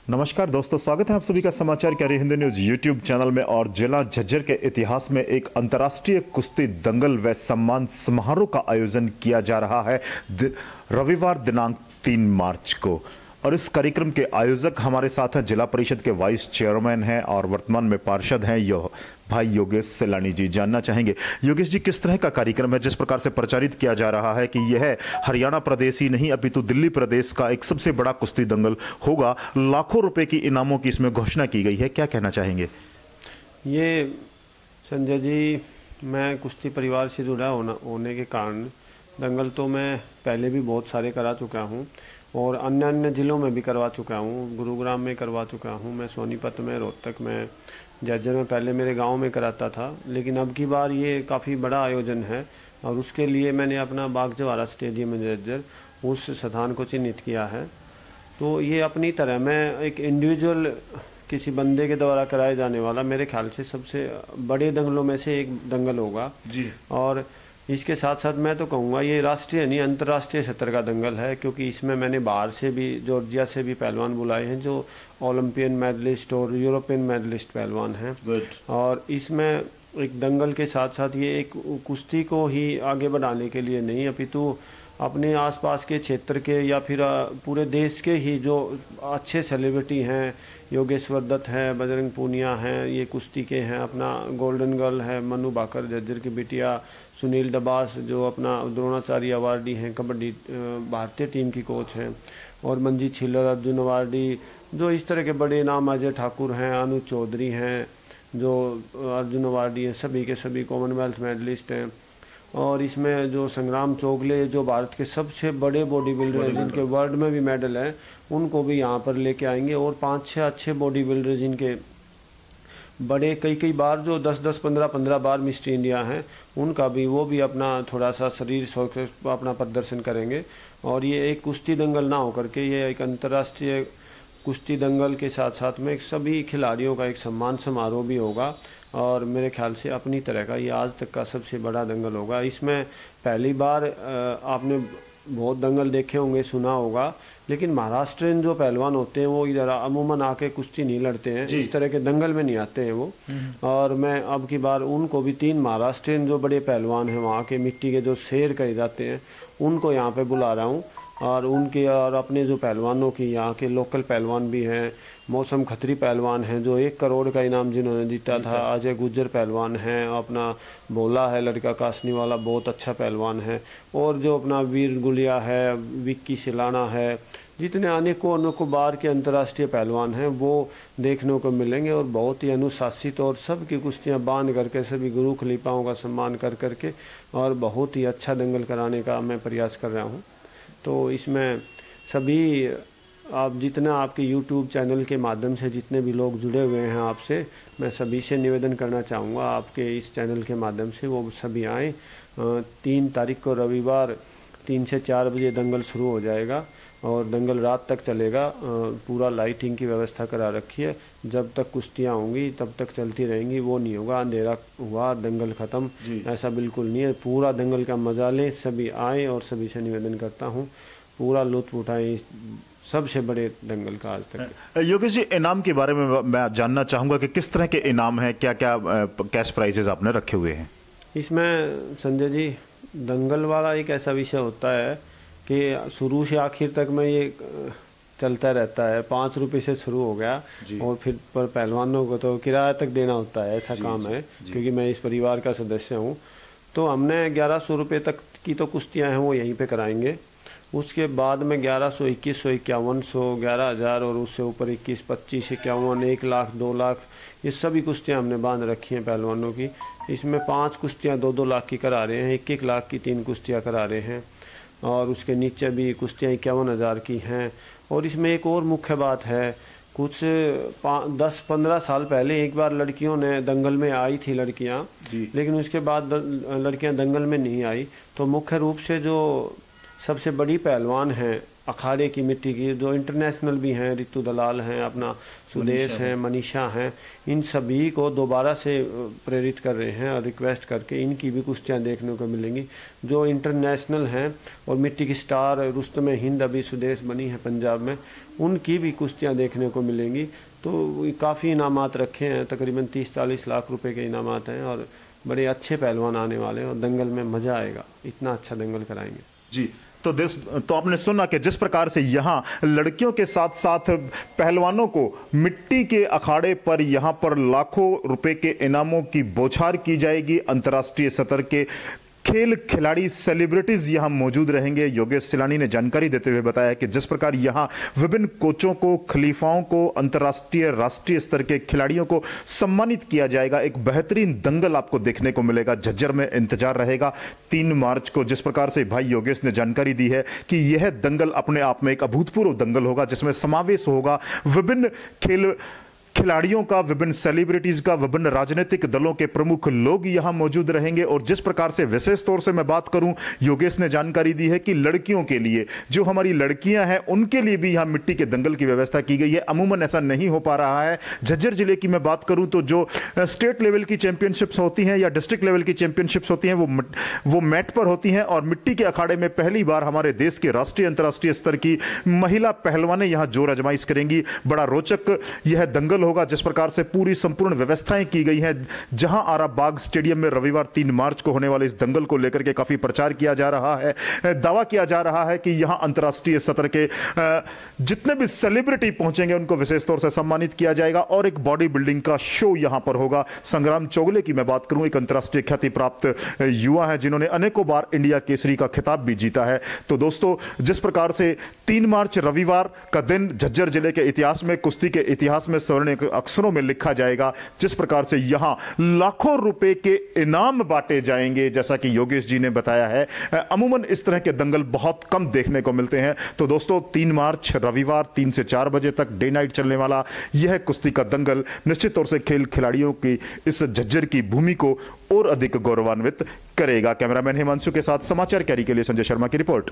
नमस्कार दोस्तों, स्वागत है आप सभी का समाचार carry Hindi news YouTube channel में। और जिला झज्जर के इतिहास में एक अंतर्राष्ट्रीय कुश्ती दंगल व सम्मान समारोह का आयोजन किया जा रहा है रविवार दिनांक 3 मार्च को। और इस कार्यक्रम के आयोजक हमारे साथ हैं, जिला परिषद के वाइस चेयरमैन हैं और वर्तमान में पार्षद हैं भाई योगेश सेलानी जी। जानना चाहेंगे योगेश जी, किस तरह का कार्यक्रम है जिस प्रकार से प्रचारित किया जा रहा है कि यह हरियाणा प्रदेश ही नहीं अपितु दिल्ली प्रदेश का एक सबसे बड़ा कुश्ती दंगल होगा, लाखों रुपए की इनामों की इसमें घोषणा की गई है, क्या कहना चाहेंगे? ये संजय जी, मैं कुश्ती परिवार से जुड़ा होने के कारण दंगल तो मैं पहले भी बहुत सारे करा चुका हूँ और अन्य अन्य ज़िलों में भी करवा चुका हूँ। गुरुग्राम में करवा चुका हूँ, मैं सोनीपत में, रोहतक में, झज्जर में पहले मेरे गांव में कराता था। लेकिन अब की बार ये काफ़ी बड़ा आयोजन है और उसके लिए मैंने अपना बागजवारा स्टेडियम में झज्जर उस स्थान को चिन्हित किया है। तो ये अपनी तरह मैं एक इंडिविजुअल किसी बंदे के द्वारा कराए जाने वाला मेरे ख्याल से सबसे बड़े दंगलों में से एक दंगल होगा जी। और इसके साथ साथ मैं तो कहूँगा ये राष्ट्रीय नहीं अंतर्राष्ट्रीय स्तर का दंगल है, क्योंकि इसमें मैंने बाहर से भी, जॉर्जिया से भी पहलवान बुलाए हैं जो ओलंपियन मेडलिस्ट और यूरोपियन मेडलिस्ट पहलवान हैं। और इसमें एक दंगल के साथ साथ ये एक कुश्ती को ही आगे बढ़ाने के लिए नहीं अपितु अपने आसपास के क्षेत्र के या फिर पूरे देश के ही जो अच्छे सेलिब्रिटी हैं, योगेश्वर दत्त हैं, बजरंग पूनिया हैं, ये कुश्ती के हैं, अपना गोल्डन गर्ल है मनु भाकर झज्जर की बिटिया, सुनील डबास जो अपना द्रोणाचार्य अवार्डी हैं, कबड्डी भारतीय टीम की कोच हैं, और मंजीत छिल्लर, अर्जुन अवार्डी, जो इस तरह के बड़े नाम, अजय ठाकुर हैं, अनुज चौधरी हैं जो अर्जुन अवार्डी हैं, सभी के सभी कॉमनवेल्थ मेडलिस्ट हैं। और इसमें जो संग्राम चोगले जो भारत के सबसे बड़े बॉडी बिल्डर हैं जिनके वर्ल्ड में भी मेडल हैं, उनको भी यहाँ पर लेके आएंगे। और 5-6 अच्छे बॉडी बिल्डर जिनके बड़े कई बार जो 10-10, 15-15 बार मिस्टर इंडिया हैं, उनका भी वो भी अपना थोड़ा सा शरीर अपना प्रदर्शन करेंगे। और ये एक कुश्ती दंगल ना होकर के ये एक अंतर्राष्ट्रीय कुश्ती दंगल के साथ साथ में सभी खिलाड़ियों का एक सम्मान समारोह भी होगा। और मेरे ख्याल से अपनी तरह का ये आज तक का सबसे बड़ा दंगल होगा। इसमें पहली बार आपने बहुत दंगल देखे होंगे, सुना होगा, लेकिन महाराष्ट्रियन जो पहलवान होते हैं वो इधर अमूमन आके कुश्ती नहीं लड़ते हैं, इस तरह के दंगल में नहीं आते हैं वो। और मैं अब की बार उनको भी 3 महाराष्ट्रियन जो बड़े पहलवान हैं, वहाँ के मिट्टी के जो शेर कहे जाते हैं, उनको यहाँ पे बुला रहा हूँ। और उनके और अपने जो पहलवानों की यहाँ के लोकल पहलवान भी हैं, मौसम खत्री पहलवान हैं जो 1 करोड़ का इनाम जिन्होंने जीता था, अजय गुज्जर पहलवान हैं, अपना भोला है लड़का कासनी वाला, बहुत अच्छा पहलवान है, और जो अपना वीर गुलिया है, विक्की सिलाना है, जितने अनेकों बार के अंतर्राष्ट्रीय पहलवान हैं वो देखने को मिलेंगे। और बहुत ही अनुशासित और सबकी कुश्तियाँ बांध करके सभी गुरु खलीफाओं का सम्मान कर करके और बहुत ही अच्छा दंगल कराने का मैं प्रयास कर रहा हूँ। तो इसमें सभी आप जितना आपके YouTube चैनल के माध्यम से जितने भी लोग जुड़े हुए हैं आपसे, मैं सभी से निवेदन करना चाहूँगा आपके इस चैनल के माध्यम से वो सभी आएँ। 3 तारीख को रविवार 3 से 4 बजे दंगल शुरू हो जाएगा और दंगल रात तक चलेगा। पूरा लाइटिंग की व्यवस्था करा रखी है, जब तक कुश्तियाँ होंगी तब तक चलती रहेंगी। वो नहीं होगा अंधेरा हुआ दंगल ख़त्म, ऐसा बिल्कुल नहीं है। पूरा दंगल का मजा लें, सभी आएँ और सभी से निवेदन करता हूँ पूरा लुत्फ उठाएं सबसे बड़े दंगल का आज तक। योगेश जी, इनाम के बारे में मैं जानना चाहूँगा कि किस तरह के इनाम हैं, क्या क्या कैश प्राइजेज आपने रखे हुए हैं? इसमें संजय जी, दंगल वाला एक ऐसा विषय होता है कि शुरू से आखिर तक में ये चलता रहता है। 5 रुपये से शुरू हो गया और फिर पर पहलवानों को तो किराया तक देना होता है, ऐसा काम है। क्योंकि मैं इस परिवार का सदस्य हूँ, तो हमने 1100 रुपये तक की तो कुश्तियाँ हैं वो यहीं पे कराएंगे। उसके बाद में 1100, 2100, 5100, 11,000 और उससे ऊपर 21, 25, 51, 1 लाख, 2 लाख, ये सभी कुश्तियाँ हमने बांध रखी हैं पहलवानों की। इसमें 5 कुश्तियाँ 2-2 लाख की करा रहे हैं, 1-1 लाख की 3 कुश्तियाँ करा रहे हैं। और उसके नीचे भी कुश्तियाँ 51,000 की हैं। और इसमें एक और मुख्य बात है, कुछ 10-15 साल पहले एक बार लड़कियों ने दंगल में आई थी लड़कियाँ, लेकिन उसके बाद लड़कियाँ दंगल में नहीं आई। तो मुख्य रूप से जो सबसे बड़ी पहलवान हैं अखाड़े की मिट्टी की, जो इंटरनेशनल भी हैं, रितु दलाल हैं, अपना सुदेश हैं, मनीषा हैं, इन सभी को दोबारा से प्रेरित कर रहे हैं और रिक्वेस्ट करके इनकी भी कुश्तियाँ देखने को मिलेंगी जो इंटरनेशनल हैं। और मिट्टी की स्टार रुस्तम हिंद अभी सुदेश बनी है पंजाब में, उनकी भी कुश्तियाँ देखने को मिलेंगी। तो काफ़ी इनामात रखे हैं, तकरीबन 30-40 लाख रुपए के इनामात हैं और बड़े अच्छे पहलवान आने वाले हैं और दंगल में मज़ा आएगा, इतना अच्छा दंगल कराएंगे जी। तो आपने सुना कि जिस प्रकार से यहां लड़कियों के साथ साथ पहलवानों को मिट्टी के अखाड़े पर यहां पर लाखों रुपए के इनामों की बौछार की जाएगी। अंतर्राष्ट्रीय स्तर के खेल खिलाड़ी सेलिब्रिटीज यहां मौजूद रहेंगे। योगेश सिलानी ने जानकारी देते हुए बताया कि जिस प्रकार यहां विभिन्न कोचों को, खलीफाओं को, अंतर्राष्ट्रीय राष्ट्रीय स्तर के खिलाड़ियों को सम्मानित किया जाएगा। एक बेहतरीन दंगल आपको देखने को मिलेगा। झज्जर में इंतजार रहेगा 3 मार्च को। जिस प्रकार से भाई योगेश ने जानकारी दी है कि यह दंगल अपने आप में एक अभूतपूर्व दंगल होगा, जिसमें समावेश होगा विभिन्न खिलाड़ियों का, विभिन्न सेलिब्रिटीज का, विभिन्न राजनीतिक दलों के प्रमुख लोग यहां मौजूद रहेंगे। और जिस प्रकार से विशेष तौर से मैं बात करूं, योगेश ने जानकारी दी है कि लड़कियों के लिए, जो हमारी लड़कियां हैं, उनके लिए भी यहां मिट्टी के दंगल की व्यवस्था की गई है। अमूमन ऐसा नहीं हो पा रहा है। झज्जर जिले की मैं बात करूं तो जो स्टेट लेवल की चैंपियनशिप्स होती हैं या डिस्ट्रिक्ट लेवल की चैंपियनशिप्स होती हैं, वो मैट पर होती हैं। और मिट्टी के अखाड़े में पहली बार हमारे देश के राष्ट्रीय अंतर्राष्ट्रीय स्तर की महिला पहलवानें यहां जोर आजमाइश करेंगी। बड़ा रोचक यह दंगल होगा। जिस प्रकार से पूरी संपूर्ण व्यवस्थाएं की गई हैं, जहां आरा बाग स्टेडियम में रविवार 3 मार्च को होने वाले इस दंगल को लेकर के काफी प्रचार किया जा रहा है। दावा किया जा रहा है कि यहां अंतर्राष्ट्रीय स्तर के जितने भी सेलिब्रिटी पहुंचेंगे उनको विशेष तौर से सम्मानित किया जाएगा और एक बॉडी बिल्डिंग का शो यहां पर होगा। संग्राम चौगले की मैं बात करूं, एक अंतर्राष्ट्रीय ख्याति प्राप्त युवा है जिन्होंने अनेकों बार इंडिया केसरी का खिताब भी जीता है। तो दोस्तों, जिस प्रकार से 3 मार्च रविवार का दिन झज्जर जिले के इतिहास में, कुश्ती के इतिहास में स्वर्णिम अक्षरों में लिखा जाएगा, जिस प्रकार से यहां लाखों रुपए के इनाम बांटे जाएंगे, जैसा कि योगेश जी ने बताया है। अमूमन इस तरह के दंगल बहुत कम देखने को मिलते हैं। तो दोस्तों, 3 मार्च रविवार 3 से 4 बजे तक डे नाइट चलने वाला यह कुश्ती का दंगल निश्चित तौर से खेल खिलाड़ियों की इस झज्जर की भूमि को और अधिक गौरवान्वित करेगा। कैमरामैन हिमांशु के साथ समाचार कैरी के लिए संजय शर्मा की रिपोर्ट।